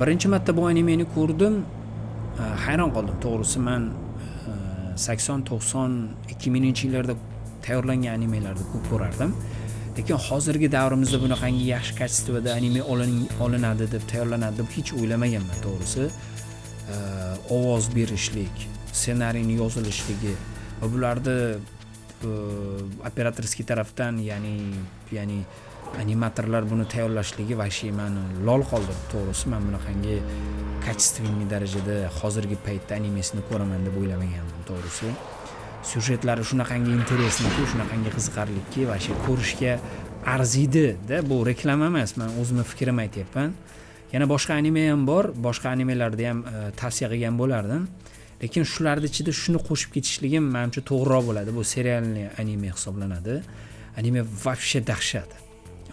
Birinchi marta bu animeni ko'rdim, hayron qoldim. To'g'risi men 80, 90, 2000-yillarda tayyorlangan animelarni ko'p ko'rardim. Lekin hozirgi davrimizda bunaqangi yaxshi kачествоda anime olinadi deb tayyorlanadi deb hech o'ylamaganman to'g'risi. Ovoz berishlik, ssenariyning yozilishligi va bularni operatorskiy tarafdan, ya'ni animatorlar buni tayyorlashligi vashey meni lol qoldirdi. To'g'risi men bunaqangi качественный darajada hozirgi paytda animesini ko'raman deb o'ylamagandim to'g'risi. Syujetlari shunaqangi interesniki, shunaqangi qiziqarliki vashey ko'rishga arziydi-da. Bu reklama emas, men o'zimning fikrimni aytyapman. Yana boshqa anime ham bor, boshqa animelarni ham tavsiya qilgan bo'lardim. Lekin shularning ichida shuni qo'shib ketishligim menimcha to'g'riroq bo'ladi. Bu serialli anime hisoblanadi. Anime вообще dahshat.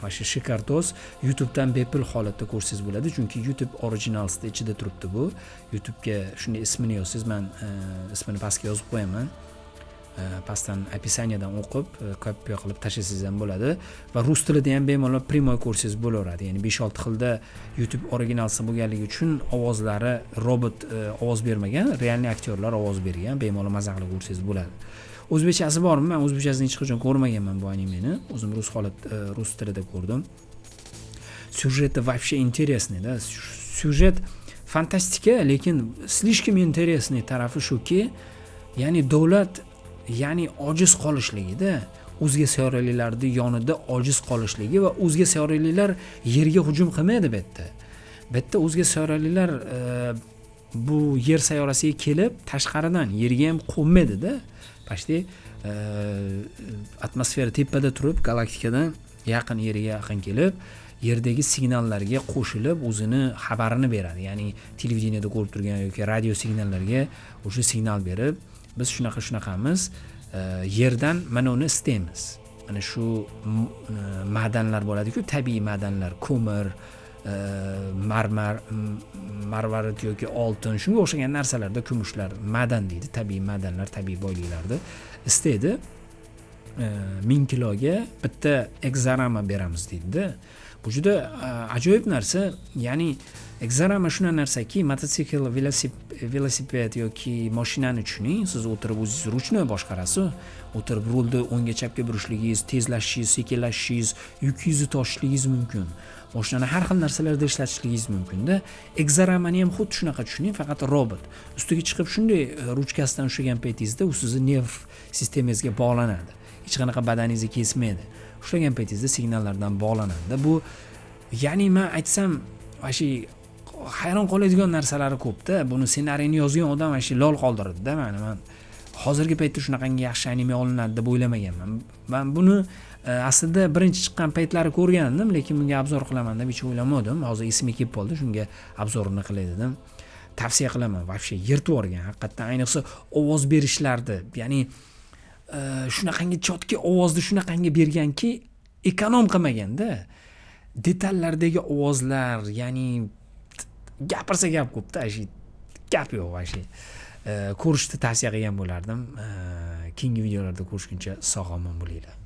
Vashi shikartoz. YouTube'dan bepul holatda ko'rsangiz bo'ladi, chunki YouTube originalsida ichida turibdi bu. YouTube'ga shunday ismini yozsangiz, men ismini pastga yozib qo'yaman. Pastdan описаниеdan o'qib, kopiya qilib tashlasangiz ham bo'ladi va rus tilida ham bemalol primoy ko'rsangiz bo'laveradi. Ya'ni 5-6 xilda YouTube originalsi bo'lganligi uchun ovozlari robot ovoz bermagan, realniy aktyorlar ovoz bergan, bemalol maza qilib ko'rsangiz bo'ladi. O'zbekchasi bormi? Men o'zbekchasini hech qachon ko'rmaganman bu animeni. O'zim rus tilida ko'rdim. Syujeti вообще интересный, да? Syujet fantastika, lekin слишком интересный tarafi shuki, ya'ni davlat ojiz qolishligida, o'zga sayyoraliklarning yonida ojiz qolishligi va o'zga sayyoraliklar yerga hujum qilmaydi bu yerda. Bu yerda o'zga sayyoraliklar bu yer sayyorasiga kelib, tashqaridan yerga ham qo'nmaydi-da. Почти atmosfera tepada turib, galaktikadan yaqin yerga yaqin kelib, yerdagi signallarga qo'shilib o'zini xabarini beradi. Ya'ni televideniyada ko'rib turgan yoki radio signallarga o'sha signal berib, biz shunaqamiz, yerdan mana uni istaymiz. Mana shu ma'danlar bo'ladi-ku, tabiiy ma'danlar, ko'mir, marvarit yoki oltin, shunga o'xshagan narsalarda kumushlar, ma'dan deydi, tabiiy ma'danlar, tabiiy boyliklarni istaydi. 1000 kiloga bitta egzarama beramiz deydi-da. Bu juda ajoyib narsa. Ya'ni egzarama shuna narsaki, mototsikl, velosiped yoki mashinani tushuning. Siz o'tirib o'zingiz ruchnoy boshqarasiz. O'tirib rulni o'ngga chapga burishligingiz, tezlashishingiz, sekinlashishingiz, yukingizni tashishligingiz mumkin. Mashinani har xil narsalarda ishlatishligingiz mumkin-da. Egzaramani ham xuddi shunaqa tushuning, faqat robot. Ustiga chiqib shunday ruchkasidan ushlagan paytingizda u sizning nerv sistemangizga bog'lanadi. Hech qanaqa badaningizni kesmaydi. Ushlagan paytingizda signallardan bog'lanadi. Bu ya'ni men aytsam, vashey hayron qoladigan narsalari ko'p-da. Buni ssenariyni yozgan odam vashey lol qoldiradi-da meni. Men hozirgi paytda shunaqangi yaxshi anime olinadi deb o'ylamaganman. Men buni aslida birinchi chiqqan paytlari ko'rgandim, lekin bunga obzor qilaman deb hech o'ylamadim. Hozir esimga kelib qoldi, shunga obzorini qilay dedim. Tavsiya qilaman, vashey yirtib o'rgan. Haqiqatan ayniqsa ovoz berishlardi. Ya'ni shunaqangi chotki ovozni shunaqangi berganki, ekonom qilmaganda. Detallardagi ovozlar, ya'ni gapirsa gap ko'p-da, gap yo'q vashey. Ko'rishni tavsiya qilgan bo'lardim. Keyingi videolarda ko'rishguncha sog' omon bo'linglar.